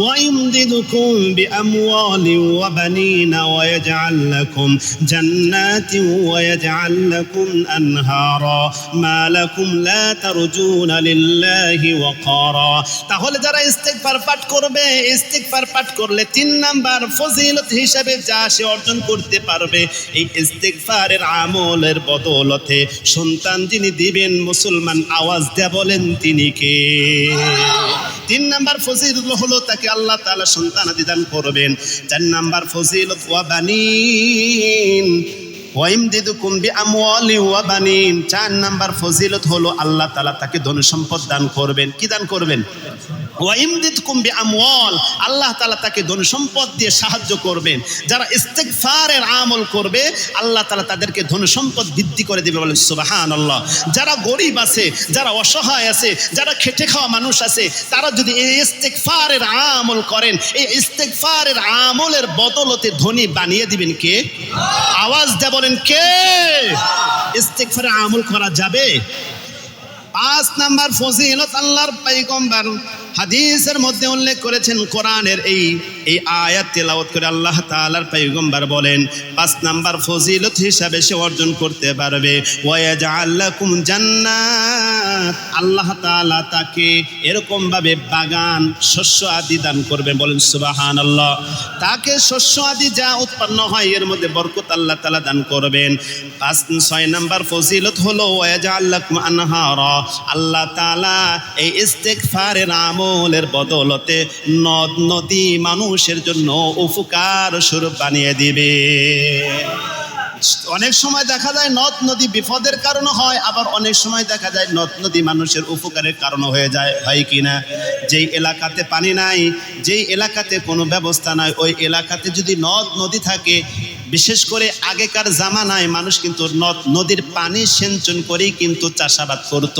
ويمددكم بأموال وبنين ويجعل لكم جنات ويجعل لكم أنهارا ما لكم لا ترجون لله وقارا। তাহলে যারা ইস্তিগফার পাঠ করবে, ইস্তিগফার পাঠ করলে 3 নাম্বার ফজিলত হিসেবে যা সে অর্জন করতে পারবে, এই ইস্তিগফারের আমলের বদৌলতে সন্তান যিনি দিবেন মুসলমান আওয়াজ দিয়ে বলেন তিনি কে? 3 নাম্বার ফজিলত হলো তাকে আল্লাহ তাআলা সন্তানাদি দান করবেন। 4 নাম্বার ফজিলত ওয়া বানিন ওয়াইমদিদুকুম বিআমওয়ালি ওয়া বানিন। 4 নাম্বার ফজিলত হলো আল্লাহ তাআলা তাকে ধন সম্পদ দান করবেন। কি দান করবেন? ওয়াইমদিদকুম বিআমওয়াল, আল্লাহ তাআলা তাকে ধন সম্পদ দিয়ে সাহায্য করবেন। যারা ইস্তিগফারের আমল করবে আল্লাহ তাআলা তাদেরকে ধন সম্পদ বৃদ্ধি করে দেবে, বলেন সুবহানাল্লাহ। যারা গরিব আছে, যারা অসহায় আছে, যারা খেটে খাওয়া মানুষ আছে, তারা যদি এই ইস্তিগফারের আমল করেন, এই ইস্তিগফারের আমলের বদলতে ধনী বানিয়ে দিবেন কে? আওয়াজ দিয়ে বলেন কে? ইস্তিগফারের আমল করা যাবে। 5 নাম্বার ফজিলত আল্লাহর পয়গম্বর হাদিসের মধ্যে উল্লেখ করেছেন, কোরআনের এই আয়াত তেলাওয়াত করে আল্লাহ তাআলার পয়গম্বর বলেন 5 নাম্বার ফজিলত হিসাবে সে অর্জন করতে পারবে ওয়ায়াজআল লাকুম জান্নাত, আল্লাহ তাআলা তাকে এরকম ভাবে বাগান শস্য আদি দান করবেন, বলেন সুবহানাল্লাহ। তাকে শস্য আদি যা উৎপন্ন হয় এর মধ্যে বরকত আল্লাহ তাআলা দান করবেন। 6 নাম্বার ফজিলত হলো ওয়ায়াজআল লাকুম আনহারা, আল্লাহ তাআলা এই ইস্তিগফারের আমলের বদলতে নদ নদী মানুষের জন্য উপকার স্বরূপ বানিয়ে দিবে। অনেক সময় দেখা যায় নদ নদী বিপদের কারণ হয়, আবার অনেক সময় দেখা যায় নদ নদী মানুষের উপকারের কারণ হয়ে যায়, হয় কিনা? যেই এলাকাতে পানি নাই, যেই এলাকাতে কোনো ব্যবস্থা নাই, ওই এলাকাতে যদি নদ নদী থাকে, বিশেষ করে আগেকার জামানায় মানুষ কিন্তু নদ নদীর পানি সেচন করেই কিন্তু চাষাবাদ করত,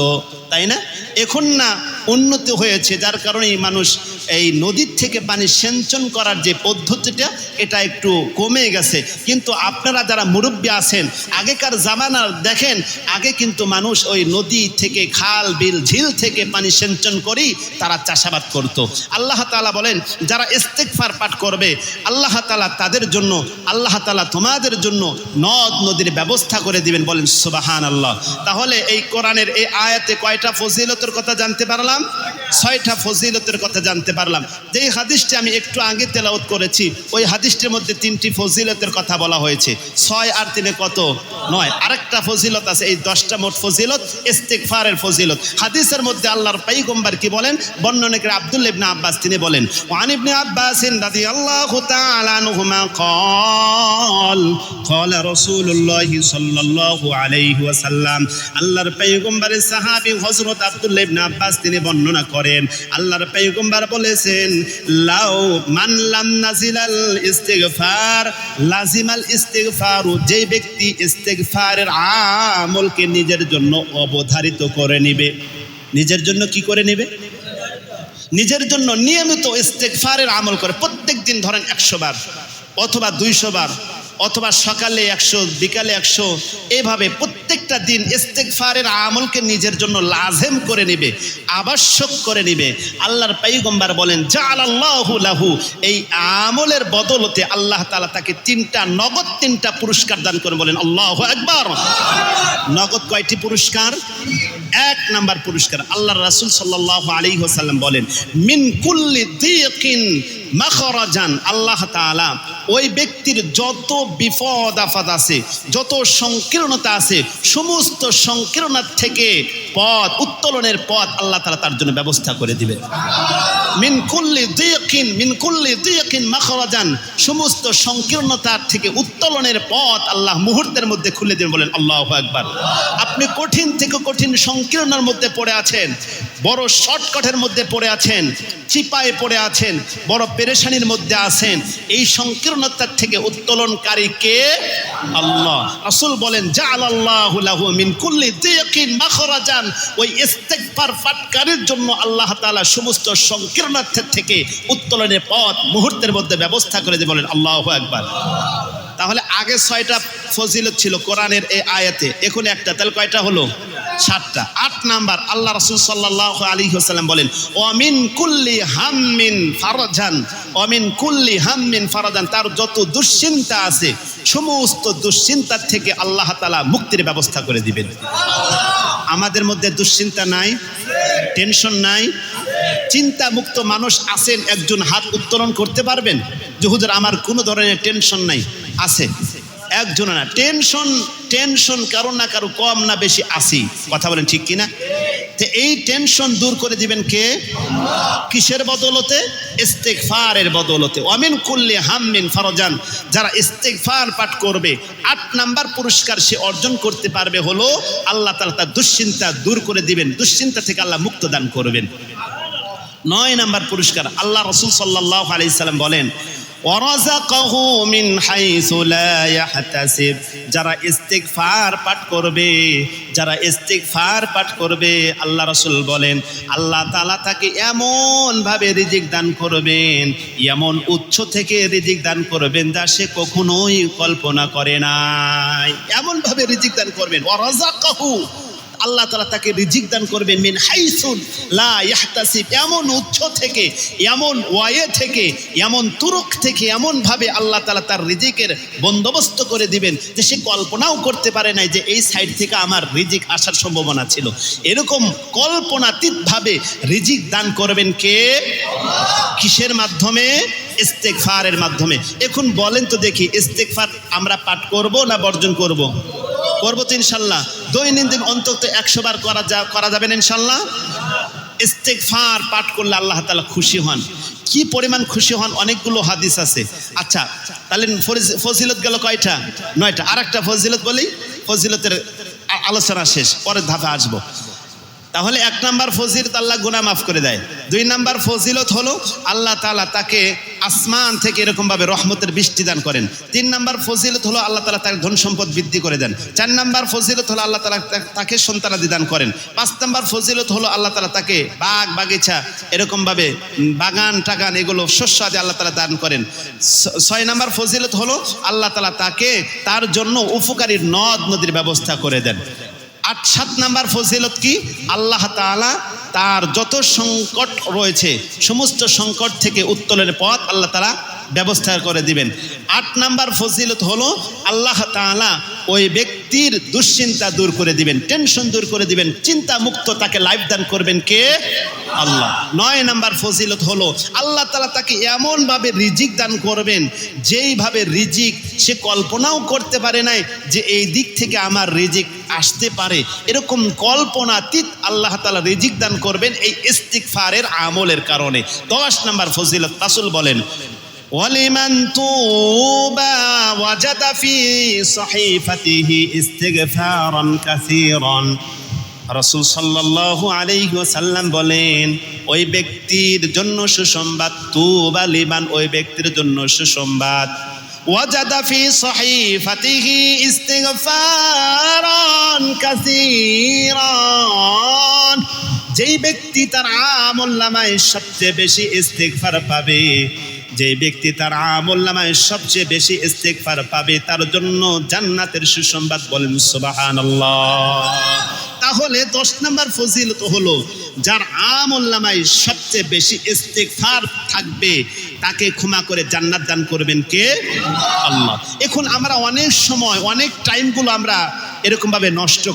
তাই না? এখন না উন্নতি হয়েছে, যার কারণে মানুষ এই নদীর থেকে পানি সেচন করার যে পদ্ধতিটা এটা একটু কমে গেছে। কিন্তু আপনারা যারা মুরব্বী আছেন, আগেকার জামানার দেখেন, আগে কিন্তু মানুষ ওই নদী থেকে, খাল বিল ঝিল থেকে পানি সেচন করেই তারা চাষাবাদ করত। আল্লাহ তাআলা বলেন যারা ইস্তিগফার পাঠ করবে আল্লাহ তাআলা তাদের জন্য, আল্লাহ তাআলা তোমাদের জন্য নদ নদীর ব্যবস্থা করে দিবেন, বলেন সুবহানাল্লাহ। তাহলে এই কোরআনের এই আয়াতে কয়টা ফজিলতের কথা জানতে পারলাম? 6টা ফজিলতের কথা জানতে পারলাম। যেই হাদিসটি আমি একটু আগে তেলাওয়াত করেছি ওই হাদিসটির মধ্যে 3টি ফজিলতের কথা বলা হয়েছে। 6 আর 3 কত? 9। আরেকটা ফজিলত আছে, এই 10টা মোট ফজিলত ইস্তিগফারের ফজিলত। হাদিসের মধ্যে আল্লাহর পয়গম্বর কি বলেন? বর্ণনা করে আব্দুল্লাহ ইবনে আব্বাস তিনি বলেন, ওয়ান ইবনে আব্বাস রাদিয়াল্লাহু তাআলা আনহুমা قال قال رسول الله صلى الله عليه وسلم, আল্লাহর পয়গম্বরের সাহাবী হযরত আব্দুল্লাহ ইবনে আব্বাস তিনি বর্ণনা করেন, আল্লাহর পয়গম্বর বলেছেন, লাউ মান লাম নাজিলাল ইস্তিগফার লাজিমাল ইস্তিগফারু, যে ব্যক্তি ইস্তিগফারের আমলকে নিজের জন্য অবধারিত করে নেবে, নিজের জন্য কি করে নেবে? নিজের জন্য নিয়মিত ইস্তিগফারের আমল করে, প্রত্যেক দিন ধরেন 100 বার অথবা 200 বার অথবা সকালে 100 বিকালে 100, এইভাবে প্রত্যেকটা দিন ইস্তিগফারের আমলকে নিজের জন্য লাজেম করে নেবে, আবশ্যক করে নেবে। আল্লাহর পয়গম্বর বলেন জাআলাল্লাহু লাহু, এই আমলের বদলতে আল্লাহ তাআলা তাকে 3টা নগদ 3টা পুরস্কার দান করে, বলেন আল্লাহু আকবার। নগদ কয়টি পুরস্কার? 1 নাম্বার পুরস্কার আল্লাহর রাসূল সাল্লাল্লাহু আলাইহি ওয়াসাল্লাম বলেন, মিন কুল্লি দিকিন মাখরাজান, আল্লাহ তাআলা ওই ব্যক্তির যত বিপদ আপদ আছে, যত সংকীর্ণতা আছে, সমস্ত সংকীর্ণতা থেকে পথ উত্তোলনের পথ আল্লাহ তাআলা তার জন্য ব্যবস্থা করে দিবেন। মিন কুল্লি দিকিন মাখরাজান, সমস্ত সংকীর্ণতার থেকে উত্তোলনের পথ আল্লাহ মুহূর্তের মধ্যে খুলে দিন। বলেন আল্লাহু আকবার। আপনি কঠিন থেকে কঠিন সংকীর্ণের মধ্যে পড়ে আছেন, বড় শর্টকাটের মধ্যে পড়ে আছেন, চিপায় পড়ে আছেন, বড় পেরেশানির মধ্যে আছেন, এই সংকীর্ণতার থেকে উত্তোলনকারী কে? আল্লাহ। রাসূল বলেন জাআলাল্লাহু লাহু মিন কুল্লি দিকিন মাখরাজান, ওই ইস্তিগফার পাঠকারীর জন্য আল্লাহ তাআলা সমস্ত সংকীর্ণতা থেকে উত্তোলনের পথ মুহূর্তের মধ্যে ব্যবস্থা করে দিয়ে। বলেন আল্লাহু আকবার। তাহলে আগে 6টা ফজিলত ছিল কোরআনের এই আয়াতে, এখন একটা, তাহলে কয়টা হলো? 7টা। 8 নাম্বার, আল্লাহ রাসূল সাল্লাল্লাহু আলাইহি ওয়াসাল্লাম বলেন ওয়ামিন কুল্লি হাম্মিন ফারজান, ওয়ামিন কুল্লি হাম্মিন ফারজান, তার যত দুশ্চিন্তা আছে সমস্ত দুশ্চিন্তার থেকে আল্লাহ তাআলা মুক্তির ব্যবস্থা করে দিবেন। আমাদের মধ্যে দুশ্চিন্তা নাই, টেনশন নাই, চিন্তা মুক্ত মানুষ আছেন একজন? হাত উত্তোলন করতে পারবেন যে হুজুর আমার কোনো ধরনের টেনশন নাই? আছে একজন না। টেনশন কারো না কারো কম না বেশি আসি, কথা বলেন ঠিক কিনা? তো এই টেনশন দূর করে দিবেন কে? কিসের বদলতে? ইস্তিগফারের বদলতে। ওয়ামিন কুল্লি হাম্মিন ফারজান, যারা ইস্তিগফার পাঠ করবে 8 নাম্বার পুরস্কার সে অর্জন করতে পারবে হলো আল্লাহ তাআলা তার দুশ্চিন্তা দূর করে দিবেন, দুশ্চিন্তা থেকে আল্লাহ মুক্ত দান করবেন। 9 নাম্বার পুরস্কার, আল্লাহ রাসূল সাল্লাল্লাহু আলাইহি সাল্লাম বলেন ওয়ারাযাকাহু মিন হাইসু লা ইয়াহতাসিব, যারা ইস্তিগফার পাঠ করবে, যারা ইস্তিগফার পাঠ করবে আল্লাহ রাসূল বলেন আল্লাহ তাআলা তাকে এমন ভাবে রিজিক দান করবেন, এমন উচ্চ থেকে রিজিক দান করবেন যা সে কখনোই কল্পনা করে নাই। এমন ভাবে রিজিক দান করবেন, ওয়ারাযাকাহু, আল্লাহ তাআলা তাকে রিজিক দান করবেন মিন হাইসু লা ইয়াহতাসিব, এমন উচ্চ থেকে, এমন ওয়ে থেকে, এমন তুরুক থেকে, এমন ভাবে আল্লাহ তাআলা তার রিজিকের বন্দোবস্ত করে দিবেন যে সে কল্পনাও করতে পারে নাই যে এই সাইড থেকে আমার রিজিক আসার সম্ভাবনা ছিল। এরকম কল্পনাতীত ভাবে রিজিক দান করবেন কে? কিসের মাধ্যমে? ইস্তিগফারের মাধ্যমে। এখন বলেন তো দেখি, ইস্তিগফার আমরা পাঠ করব না বর্জন করব? করবো তো ইনশাল্লাহ। দৈনন্দিন অন্তত 100 বার করা যাবেন ইনশাল্লাহ। ইস্তিগফার পাঠ করলে আল্লাহ তাআলা খুশি হন। কি পরিমাণ খুশি হন অনেকগুলো হাদিস আছে। আচ্ছা তাহলে ফজিলত গেল কয়টা? 9টা। আর একটা ফজিলত বলি, ফজিলতের আলোচনা শেষ, পরের ধাপে আসবো। তাহলে 1 নাম্বার ফজিলত আল্লাহ গুনাহ মাফ করে দেয়। 2 নাম্বার ফজিলত হলো আল্লাহ তাআলা তাকে আসমান থেকে এরকমভাবে রহমতের বৃষ্টি দান করেন। 3 নাম্বার ফজিলত হলো আল্লাহ তাআলা তার ধন সম্পদ বৃদ্ধি করে দেন। 4 নাম্বার ফজিলত হলো আল্লাহ তাআলা তাকে সন্তানাদি দান করেন। 5 নাম্বার ফজিলত হলো আল্লাহ তাআলা তাকে বাগ বাগিচা এরকমভাবে বাগান টাগান এগুলো শস্য আদি আল্লাহ তাআলা দান করেন। 6 নাম্বার ফজিলত হলো আল্লাহ তাআলা তাকে তার জন্য উপকারী নদ নদীর ব্যবস্থা করে দেন। 7 নাম্বার ফজিলত কি? আল্লাহ তাআলা তার যত সংকট রয়েছে সমস্ত সংকট থেকে উত্তোলনের পথ আল্লাহ তাআলা ব্যবস্থা করে দিবেন। 8 নাম্বার ফজিলত হলো আল্লাহ তাআলা ওই ব্যক্তির দুশ্চিন্তা দূর করে দিবেন, টেনশন দূর করে দিবেন, চিন্তা মুক্ত তাকে লাইফ দান করবেন কে? আল্লাহ। 9 নাম্বার ফজিলত হলো আল্লাহ তাআলা তাকে এমনভাবে রিজিক দান করবেন যেইভাবে রিজিক সে কল্পনাও করতে পারে নাই যে এই দিক থেকে আমার রিজিক আসতে পারে। এরকম কল্পনাতীত আল্লাহ তাআলা রিজিক দান করবেন এই ইস্তিগফারের আমলের কারণে। 10 নাম্বার ফজিলত, রাসূল বলেন ওয়ালিমান তুবা ওয়াজাদা ফি সহিফাতিহি ইস্তিগফারান কাসীরান, রাসূল সাল্লাল্লাহু আলাইহি ওয়াসাল্লাম বলেন ওই ব্যক্তির জন্য সুসংবাদ, তুবা লিমান, ওই ব্যক্তির জন্য সুসংবাদ, ওয়াজাদা ফি সহিফাতিহি ইস্তিগফারান কাসীরান, যেই ব্যক্তি তার আমলনামায় সবচেয়ে বেশি ইস্তিগফার পাবে, যে ব্যক্তি তার আমলনামায় সবচেয়ে বেশি ইস্তিগফার পাবে তার জন্য জান্নাতের সুসংবাদ। বলেন সুবহানাল্লাহ। তাহলে 10 নাম্বার ফজিলত হলো যার আমলনামায় সবচেয়ে বেশি ইস্তিগফার থাকবে তাকে ক্ষমা করে জান্নাত দান করবেন কে? আল্লাহ। এখন আমরা অনেক সময় অনেক টাইমগুলো আমরা এরকমভাবে নষ্ট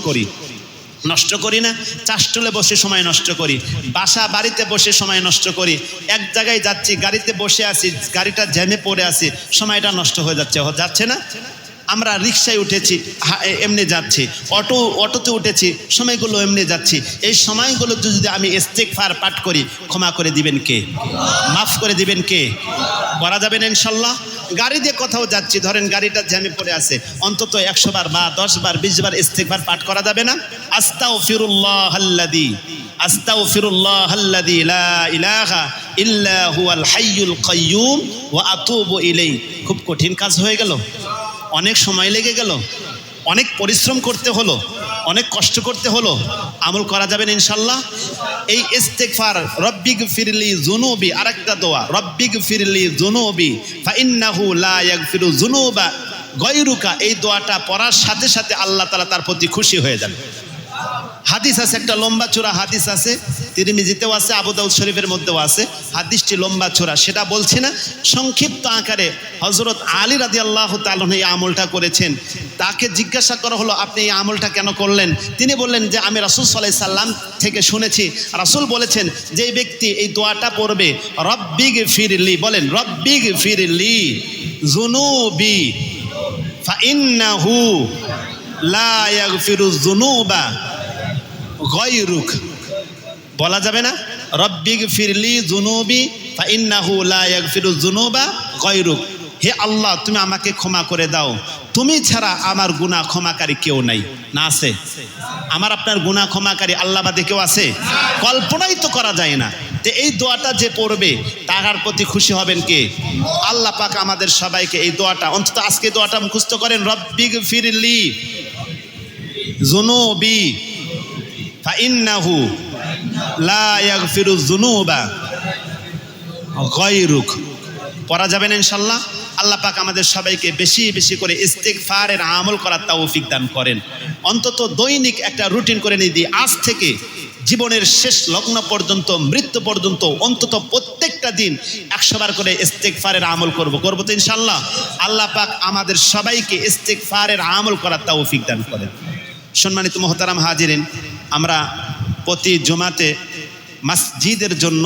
করি না? চাষটলে বসে সময় নষ্ট করি, বাসা বাড়িতে বসে সময় নষ্ট করি, এক জায়গায় যাচ্ছি গাড়িতে বসে আছি, গাড়িটা জ্যামে পড়ে আছে, সময়টা নষ্ট হয়ে যাচ্ছে না? আমরা রিক্সায় উঠেছি, এমনি যাচ্ছি, অটোতে উঠেছি, সময়গুলো এমনি যাচ্ছি। এই সময়গুলো যদি আমি ইস্তেগফার পাঠ করি, ক্ষমা করে দিবেন কে? মাফ করে দিবেন কে? করা যাবে না ইনশাল্লাহ। গাড়ি দিয়ে কোথাও যাচ্ছি, ধরেন গাড়িটা জ্যামে পড়ে আছে, অন্তত 100 বার বা 10 বার 20 বার ইস্তেগফার পাঠ করা যাবে না? আস্তাগফিরুল্লাহাল্লাযী লা ইলাহা ইল্লা হুয়াল হাইয়ুল কাইয়্যুম ওয়া আতুবু ইলাইহি। খুব কঠিন কাজ হয়ে গেল, অনেক সময় লেগে গেল, অনেক পরিশ্রম করতে হলো, অনেক কষ্ট করতে হলো। আমল করা যাবে না ইনশাল্লাহ। এই ইস্তেগফার রব্বিগফিরলি যুনুবি, আরেকটা দোয়া, রব্বিগফিরলি যুনুবি ফাইন্নাহু লা ইয়াগফিরু যুনুবা গায়রুকা, এই দোয়াটা পড়ার সাথে সাথে আল্লাহ তাআলা তার প্রতি খুশি হয়ে যান। হাদিস আছে, একটা লম্বা চূড়া হাদিস আছে, তিরমিজিতেও আছে, আবু দাউদ শরীফের মধ্যেও আছে। হাদিসটি লম্বা চূড়া, সেটা বলছি না, সংক্ষিপ্ত আকারে হযরত আলী রাদিয়াল্লাহু তাআলা এই আমলটা করেছেন। তাকে জিজ্ঞাসা করা হলো, আপনি এই আমলটা কেন করলেন? তিনি বললেন যে আমি রাসূল সাল্লাল্লাহু আলাইহি সাল্লাম থেকে শুনেছি, রাসূল বলেছেন যে এই ব্যক্তি এই দোয়াটা পড়বে, রব্বিগফিরলি, বলেন রব্বিগফিরলি যুনুবি ফাইন্নাহু লা ইয়াগফিরু যুনুবা গায়রুক। বলা যাবে না? রব্বিগফিরলি যুনুবি ফাইন্নাহু লা ইয়াগফিরু যুনুবা গায়রুক। হে আল্লাহ, তুমি আমাকে ক্ষমা করে দাও, তুমি ছাড়া আমার গুনাহ ক্ষমাকারী কেউ নাই। না আছে? আমার আপনার গুনাহ ক্ষমাকারী আল্লাহ বাদে কেউ আছে? কল্পনাই তো করা যায় না। তো এই দোয়াটা যে পড়বে তার প্রতি খুশি হবেন কে? আল্লাহ পাক আমাদের সবাইকে এই দোয়াটা, অন্তত আজকে দোয়াটা মুখস্থ করেন, রব্বিগফিরলি যুনুবি ফাইন্নাহু লা ইয়াগফিরু যুনুবা গায়রুক। পড়া যাবে না ইনশাল্লাহ। আল্লাহ পাক আমাদের সবাইকে বেশি বেশি করে ইস্তেগফারের আমল করার তৌফিক দান করেন। অন্তত দৈনিক একটা রুটিন করে নিয়ে দিই, আজ থেকে জীবনের শেষ লগ্ন পর্যন্ত, মৃত্যু পর্যন্ত অন্তত প্রত্যেকটা দিন 100 বার করে ইস্তেগফারের আমল করব তো ইনশাল্লাহ। আল্লাহ পাক আমাদের সবাইকে ইস্তেগফারের আমল করার তৌফিক দান করেন। সম্মানিত মুহতারাম হাজিরিন, আমরা প্রতি জুমাতে মসজিদের জন্য